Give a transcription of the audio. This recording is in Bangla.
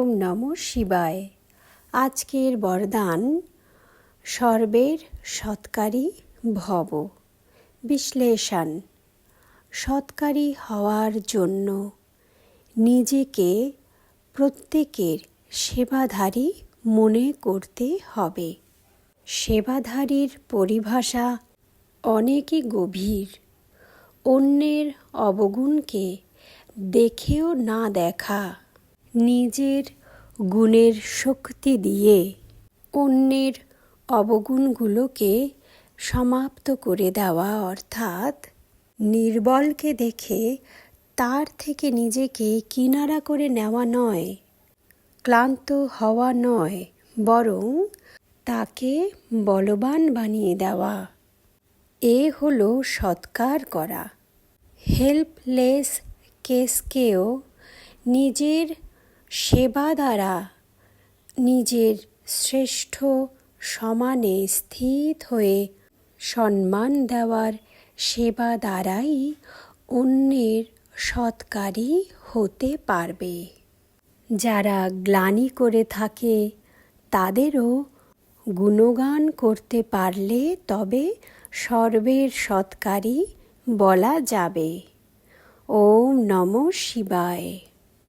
ওম নমঃ শিবায়। আজকের বরদান সর্বের সৎকারী ভব। বিশ্লেষণ। সৎকারী হওয়ার জন্য নিজেকে প্রত্যেকের সেবাধারী মনে করতে হবে। সেবাধারীর পরিভাষা অনেকই গভীর। অন্যের অবগুণকে দেখেও না দেখা, নিজের গুণের শক্তি দিয়ে অন্যের অবগুণগুলোকে সমাপ্ত করে দেওয়া, অর্থাৎ নির্বলকে দেখে তার থেকে নিজেকে কিনারা করে নেওয়া নয়, ক্লান্ত হওয়া নয়, বরং তাকে বলবান বানিয়ে দেওয়া। এ হলো সৎকার করা। হেল্পলেস কেসকেও নিজের সেবা দ্বারা নিজের শ্রেষ্ঠ সমানে স্থিত হয়ে সম্মান দেওয়ার সেবা দ্বারাই অন্যের সৎকারী হতে পারবে। যারা গ্লানি করে থাকে তাদেরও গুণগান করতে পারলে তবে সর্বের সৎকারী বলা যাবে। ওম নমঃ শিবায়।